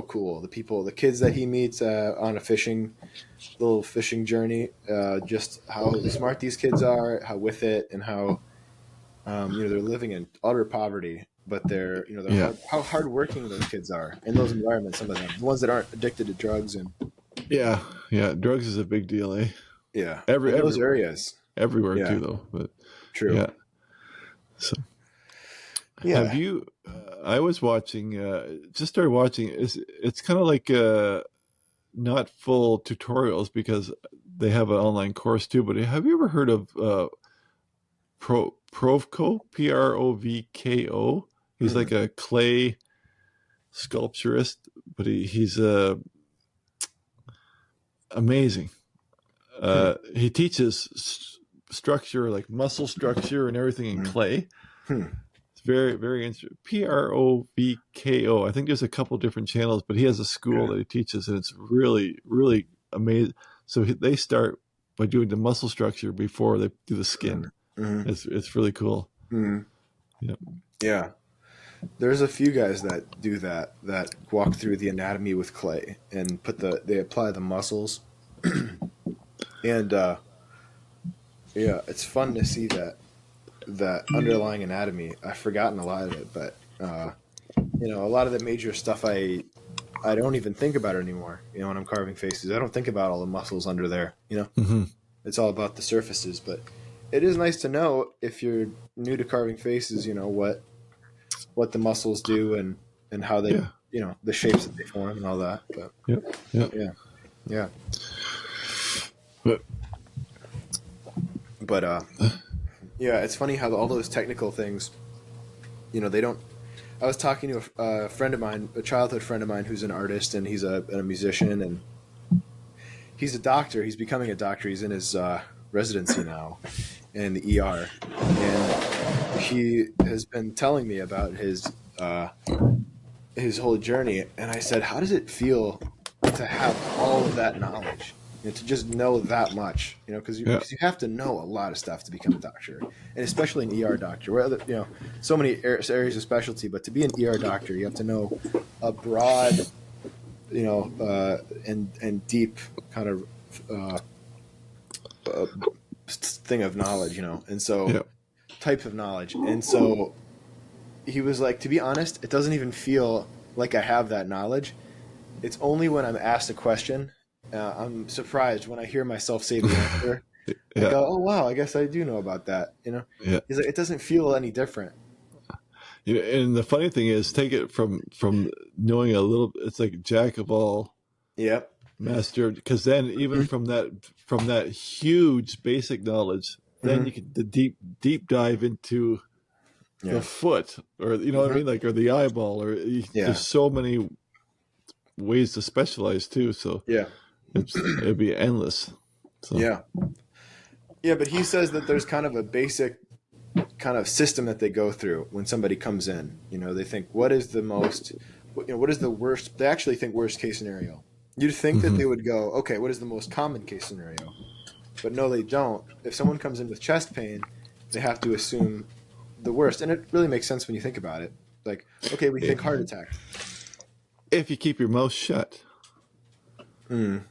cool. The kids that he meets on a little fishing journey, just how smart these kids are, how with it, and how they're living in utter poverty, but they're yeah, how hardworking those kids are in those environments. Some of them, the ones that aren't addicted to drugs, and yeah, yeah. Drugs is a big deal, eh? yeah, in those Everywhere, areas. everywhere Yeah, too, though. But true. yeah. So have Yeah. you? I was watching. Just started watching. It's kind of like not full tutorials because they have an online course too. But have you ever heard of Provko? Provko. He's like Mm, a clay sculpturist, but he's amazing. hmm, He teaches structure, like muscle structure and everything in hmm, clay. hmm, It's very, very interesting. Provko. I think there's a couple different channels, but he has a school okay. that he teaches, and it's really, really amazing. So they start by doing the muscle structure before they do the skin. Mm, mm, It's really cool. mm. Yeah, Yeah. There's a few guys that do that walk through the anatomy with clay and they apply the muscles and yeah, it's fun to see that underlying anatomy. I've forgotten a lot of it, but a lot of the major stuff I don't even think about it anymore. When I'm carving faces, I don't think about all the muscles under there. hmm It's all about the surfaces. But it is nice to know if you're new to carving faces. What the muscles do and how they yeah, the shapes that they form and all that. But yeah, yeah. yeah, yeah. But But yeah, it's funny how all those technical things, they don't. I was talking to a friend of mine, a childhood friend of mine, who's an artist and he's a musician and he's a doctor. He's becoming a doctor. He's in his residency now in the ER, and he has been telling me about his whole journey. And I said, "How does it feel to have all of that knowledge?" To just know that much, because yeah, you have to know a lot of stuff to become a doctor, and especially an ER doctor, where so many areas of specialty. But to be an ER doctor, you have to know a broad, and deep kind of uh, uh, thing of knowledge, and so yeah. types of knowledge. And so he was like, to be honest, it doesn't even feel like I have that knowledge. It's only when I'm asked a question, I'm surprised when I hear myself say the answer. I Yeah, go, oh wow, I guess I do know about that. yeah. He's like, it doesn't feel any different. And the funny thing is, take it from knowing a little. It's like jack of all, Yep. master. Because then, even from that huge basic knowledge, then Hmm. you can the deep dive into the Yeah. foot, or what I Hmm. mean, like, or the eyeball, there's Yeah. so many ways to specialize too. So Yeah. it'd be endless. So Yeah. Yeah. But he says that there's kind of a basic kind of system that they go through when somebody comes in. They think, what is the most, what is the worst? They actually think worst case scenario. You'd think that hmm they would go, okay, what is the most common case scenario? But no, they don't. If someone comes in with chest pain, they have to assume the worst. And it really makes sense when you think about it. Like, okay, we think heart attack. if you keep your mouth shut, Mm,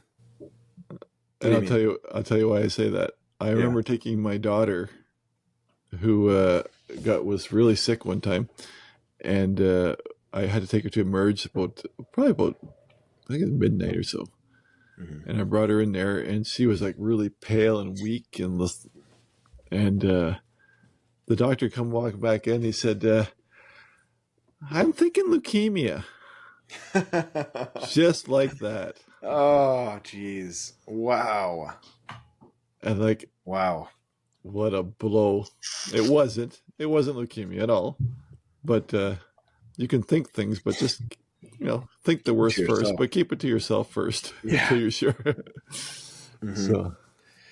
what do and you mean? I'll tell you why I say that. I Yeah. remember taking my daughter, who was really sick one time, and I had to take her to Emerge probably about, I think it was midnight or so, Hmm. and I brought her in there, and she was like really pale and weak, and the doctor come walking back in. He said, "I'm thinking leukemia," just like that, Oh, geez. Wow. and like, Wow. what a blow! It wasn't leukemia at all, but you can think things, but just think the Keep it worst to first, yourself. but keep it to yourself first Yeah. until you're sure. Hmm. So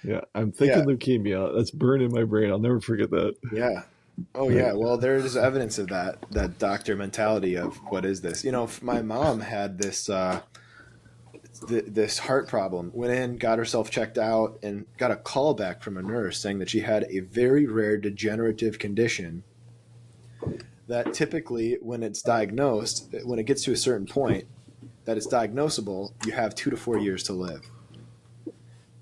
yeah, I'm thinking Yeah. leukemia. That's burned in my brain. I'll never forget that. Yeah. Oh Like, yeah, well there's evidence of that doctor mentality of what is this? My mom had this this heart problem. Went in, got herself checked out, and got a call back from a nurse saying that she had a very rare degenerative condition that typically, when it's diagnosed, when it gets to a certain point that it's diagnosable, you have 2 to 4 years to live.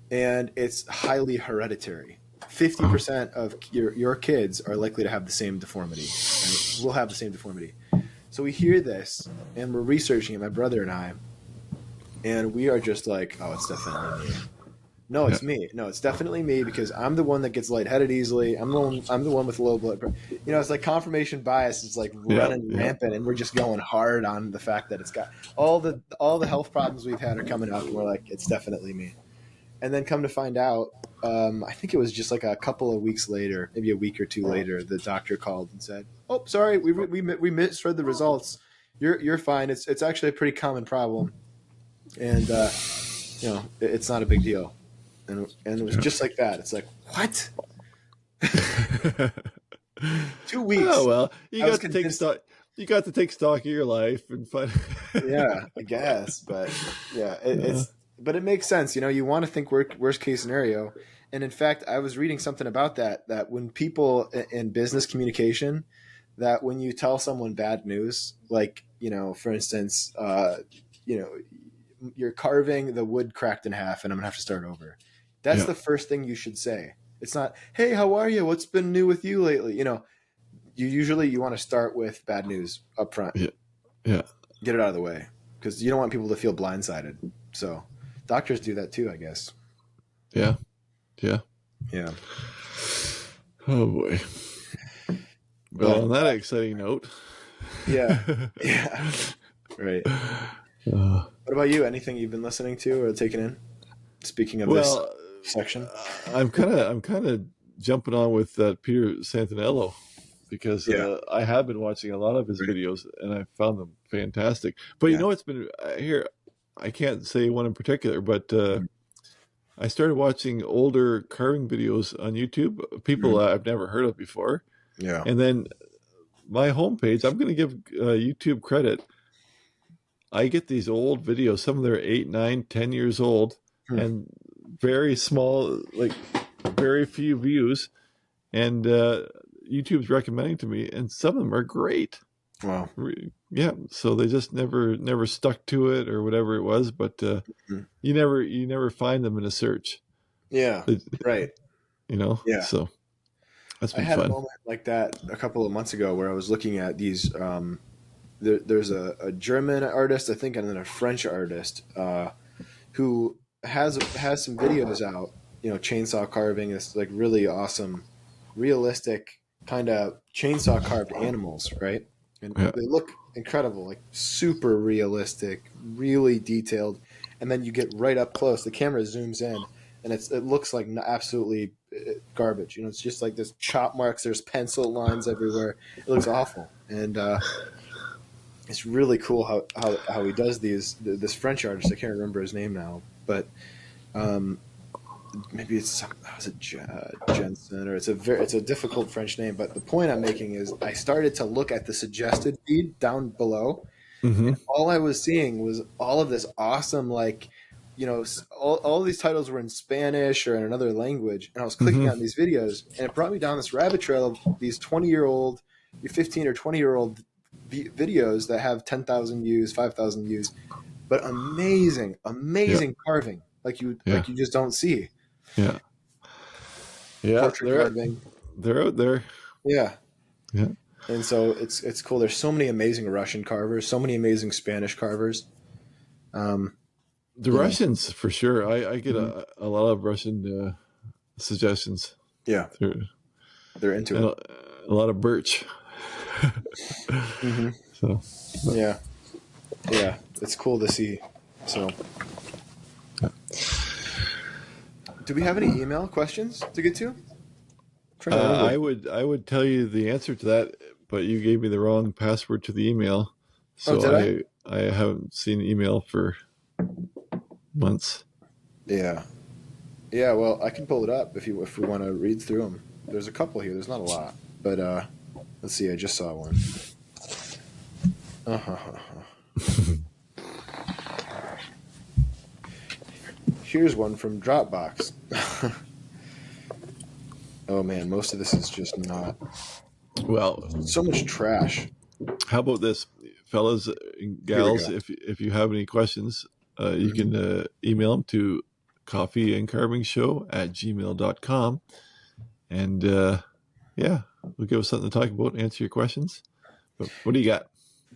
And it's highly hereditary. 50% of your kids are likely to have the same deformity. Right? Will have the same deformity. So we hear this, and we're researching it, my brother and I, and we are just like, oh, it's definitely me. No, it's me. No, it's definitely me because I'm the one that gets lightheaded easily. I'm the one with low blood pressure. It's like confirmation bias is like running rampant, and we're just going hard on the fact that it's got all the health problems we've had are coming up, and we're like, it's definitely me. And then come to find out, I think it was just like a couple of weeks later, maybe a week or two later, the doctor called and said, "Oh, sorry, we misread the results. You're fine. It's actually a pretty common problem, and it's not a big deal." And it was just like that. It's like, what? 2 weeks. Oh well, you got to take stock. You got to take stock of your life and find. Yeah, I guess, but yeah, but it makes sense. You want to think worst case scenario. And in fact, I was reading something about that when people in business communication, that when you tell someone bad news, like, for instance, you're carving the wood cracked in half and I'm gonna have to start over. That's the first thing you should say. It's not, hey, how are you? What's been new with you lately? You usually want to start with bad news up front. Yeah. Get it out of the way because you don't want people to feel blindsided. So doctors do that too, I guess. Yeah. Oh boy. Well, on that exciting note. Yeah. Right. What about you? Anything you've been listening to or taking in? Speaking of this section, I'm kind of jumping on with Peter Santinello because I have been watching a lot of his videos and I found them fantastic. But it's been here. I can't say one in particular, but I started watching older carving videos on YouTube, people I've never heard of before. Yeah. And then my homepage, I'm going to give YouTube credit. I get these old videos. Some of them are 8, 9, 10 years old and very small, like very few views. And YouTube's recommending to me, and some of them are great. Wow. Yeah. So they just never stuck to it or whatever it was, but you never find them in a search. Yeah. Right. Yeah. So that's been I had fun. a moment like that a couple of months ago where I was looking at these. There's a German artist, I think, and then a French artist who has some videos out. Chainsaw carving is like really awesome, realistic kind of chainsaw carved animals, right? And they look incredible, like super realistic, really detailed. And then you get right up close. The camera zooms in, and it looks like absolutely garbage. It's just like there's chop marks, there's pencil lines everywhere. It looks awful, and it's really cool how he does these. This French artist, I can't remember his name now, but maybe it's Jensen, or it's a difficult French name. But the point I'm making is I started to look at the suggested feed down below, and all I was seeing was all of this awesome, like, all these titles were in Spanish or in another language, and I was clicking on these videos, and it brought me down this rabbit trail of these 20-year-old, 15 or 20-year-old videos that have 10,000 views, 5,000 views, but amazing carving, like you just don't see. Yeah. Portrait carving. They're out there. Yeah. Yeah. And so it's cool. There's so many amazing Russian carvers, so many amazing Spanish carvers. The Russians, for sure. I get a lot of Russian suggestions. Yeah. They're into it. A lot of birch. So, yeah, it's cool to see. So, do we have any email questions to get to? I would tell you the answer to that, but you gave me the wrong password to the email, so I haven't seen email for months. Yeah. Well, I can pull it up if we want to read through them. There's a couple here. There's not a lot, but let's see. I just saw one. Here's one from Dropbox. Oh man, most of this is just not. Well, So much trash. how about this, fellas and Here we gals? go. If you have any questions, you Mhm. can email them to coffeeandcarvingshow@gmail.com. And yeah, we'll give us something to talk about, answer your questions. But what do you got?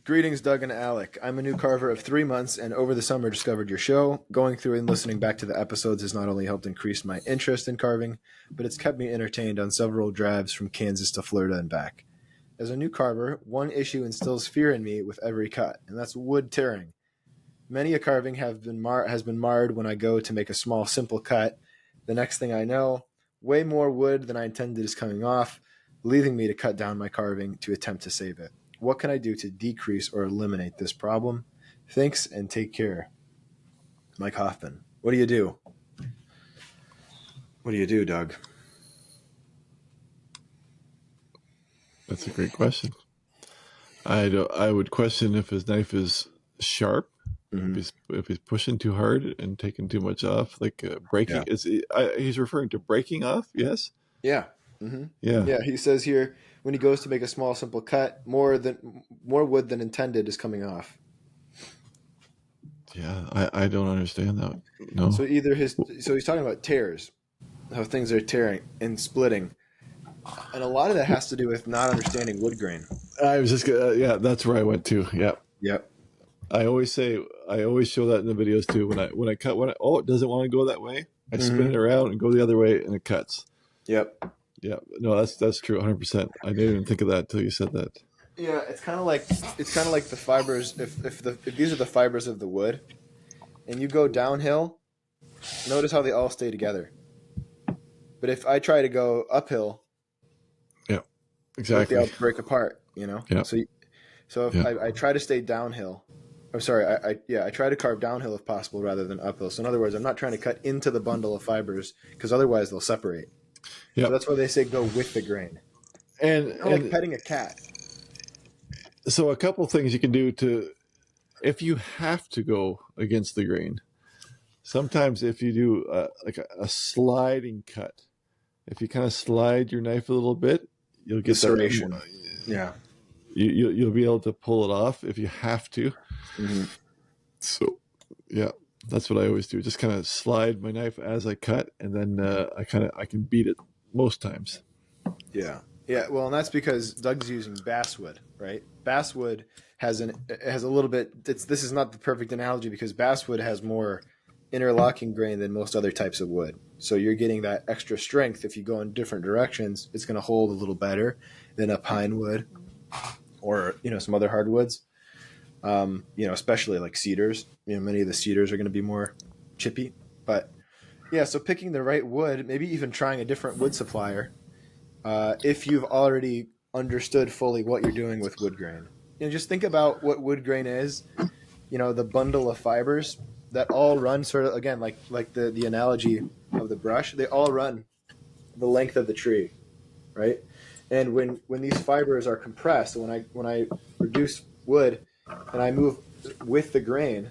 Greetings, Doug and Alec. I'm a new carver of 3 months and over the summer discovered your show. Going through and listening back to the episodes has not only helped increase my interest in carving, but it's kept me entertained on several drives from Kansas to Florida and back. As a new carver, one issue instills fear in me with every cut, and that's wood tearing. Many a carving has been marred when I go to make a small, simple cut. The next thing I know, way more wood than I intended is coming off, leaving me to cut down my carving to attempt to save it. What can I do to decrease or eliminate this problem? Thanks and take care. Mike Hoffman. What do you do? What do you do, Doug? That's a great question. I would question if his knife is sharp, Mm-hmm. if he's pushing too hard and taking too much off, like breaking. Yeah. He's referring to breaking off? Yes. Yeah. Mm-hmm. Yeah. Yeah. He says here when he goes to make a small, simple cut, more wood than intended is coming off. Yeah. I don't understand that. No. So he's talking about tears, how things are tearing and splitting, and a lot of that has to do with not understanding wood grain. I was just yeah. That's where I went to. Yeah. Yep. I always show that in the videos too. When I cut, it doesn't want to go that way, I spin it around and go the other way, and it cuts. Yep. Yeah, no, that's true, 100%. I didn't even think of that until you said that. Yeah, it's kind of like the fibers. If these are the fibers of the wood, and you go downhill, notice how they all stay together. But if I try to go uphill, Yeah, exactly. they all break apart. You know. Yeah. So if I try to stay downhill, I'm sorry, I try to carve downhill if possible rather than uphill. So in other words, I'm not trying to cut into the bundle of fibers because otherwise they'll separate. Yeah. So that's why they say go with the grain. And like petting a cat. So a couple things you can do if you have to go against the grain. Sometimes if you do like a sliding cut, if you kind of slide your knife a little bit, you'll get serration. Yeah. You'll be able to pull it off if you have to. Mm-hmm. So, yeah, that's what I always do. Just kind of slide my knife as I cut, and then I can beat it most times. Yeah. Well, and that's because Doug's using basswood, right? Basswood has a little bit. This is not the perfect analogy because basswood has more interlocking grain than most other types of wood. So you're getting that extra strength. If you go in different directions, it's going to hold a little better than a pine wood or some other hardwoods. Especially like cedars. Many of the cedars are going to be more chippy. But yeah, so picking the right wood, maybe even trying a different wood supplier. If you've already understood fully what you're doing with wood grain, just think about what wood grain is. The bundle of fibers that all run sort of again like the analogy of the brush. They all run the length of the tree, right? And when these fibers are compressed, when I reduce wood and I move with the grain,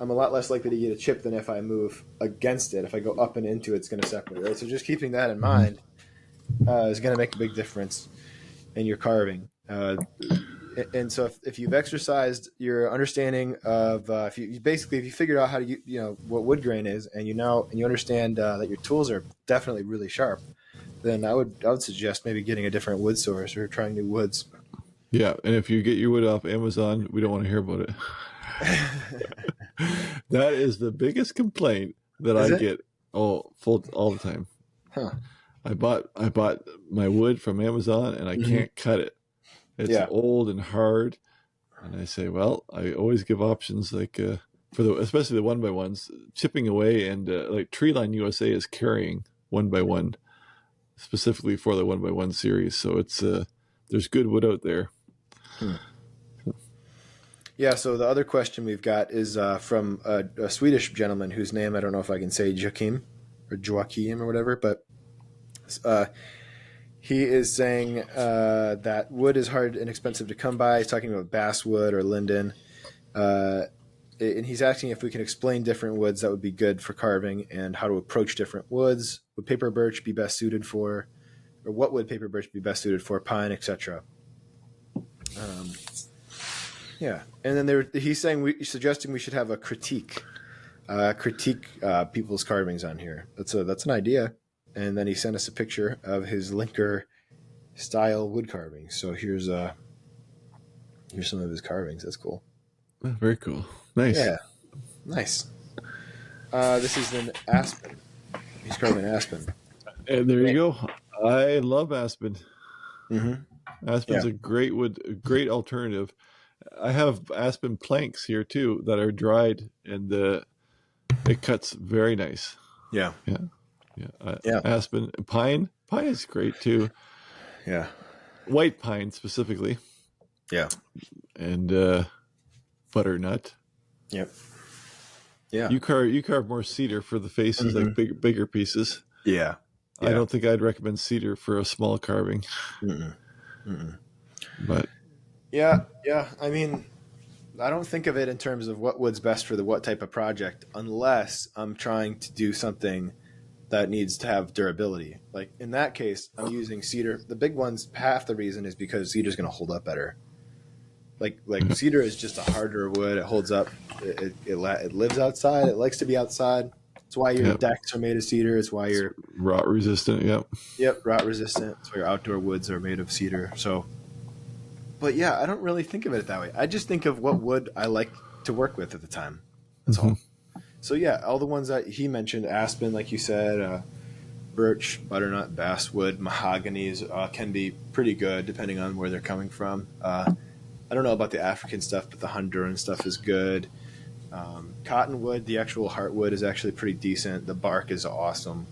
I'm a lot less likely to get a chip than if I move against it. If I go up and into it, it's going to separate, right? So just keeping that in mind is going to make a big difference in your carving. And so if you've exercised your understanding of if you figured out how to what wood grain is, and you understand that your tools are definitely really sharp, then I would suggest maybe getting a different wood source or trying new woods. Yeah, and if you get your wood off Amazon, we don't want to hear about it. That is the biggest complaint that I get all the time. Huh. I bought my wood from Amazon and I can't cut it. It's old and hard. And I say, well, I always give options like especially the 1x1s, chipping away, and like Treeline USA is carrying 1x1 specifically for the 1x1 series. So it's there's good wood out there. Yeah, so the other question we've got is from a Swedish gentleman whose name I don't know if I can say, Joachim or whatever, but he is saying that wood is hard and expensive to come by. He's talking about basswood or linden. and he's asking if we can explain different woods that would be good for carving and how to approach different woods. Would paper birch be best suited for, or what would paper birch be best suited for, pine, etc. Yeah, and then he's saying suggesting we should have a critique people's carvings on here. That's an idea. And then he sent us a picture of his Linker style wood carving. So here's some of his carvings. That's cool. Oh, very cool. Nice. Yeah, nice. This is an aspen. He's carving aspen. And there you go. I love aspen. Mm-hmm. Aspen's a great wood, a great alternative. I have aspen planks here too that are dried, and it cuts very nice. Yeah. Aspen, pine is great too. Yeah. White pine specifically. Yeah. And butternut. Yep. Yeah. You carve more cedar for the faces, like bigger pieces. Yeah. I don't think I'd recommend cedar for a small carving. But yeah. I mean, I don't think of it in terms of what wood's best for what type of project, unless I'm trying to do something that needs to have durability. Like in that case, I'm using cedar. The big ones, half the reason is because cedar's going to hold up better. Like cedar is just a harder wood. It holds up. It lives outside. It likes to be outside. It's why your decks are made of cedar. It's why your rot resistant. Yep, rot resistant. It's why your outdoor woods are made of cedar. So, but yeah, I don't really think of it that way. I just think of what wood I like to work with at the time. That's all. So yeah, all the ones that he mentioned, aspen, like you said, birch, butternut, basswood, mahoganies can be pretty good depending on where they're coming from. I don't know about the African stuff, but the Honduran stuff is good. Cottonwood, the actual heartwood, is actually pretty decent. The bark is awesome,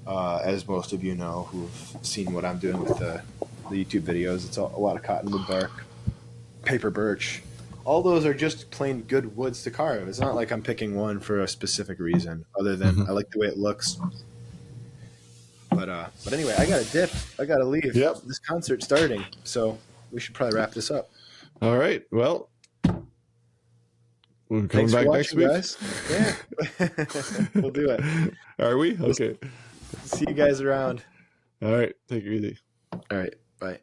as most of you know who've seen what I'm doing with the YouTube videos. It's a lot of cottonwood bark, paper birch. All those are just plain good woods to carve. It's not like I'm picking one for a specific reason, other than I like the way it looks. But anyway, I got to dip. I got to leave. Yep. This concert's starting, so we should probably wrap this up. All right. Well, we're coming Thanks back for watching, next week. Guys. Yeah, we'll do it. Are we? Okay. See you guys around. All right. Take it easy. All right. Bye.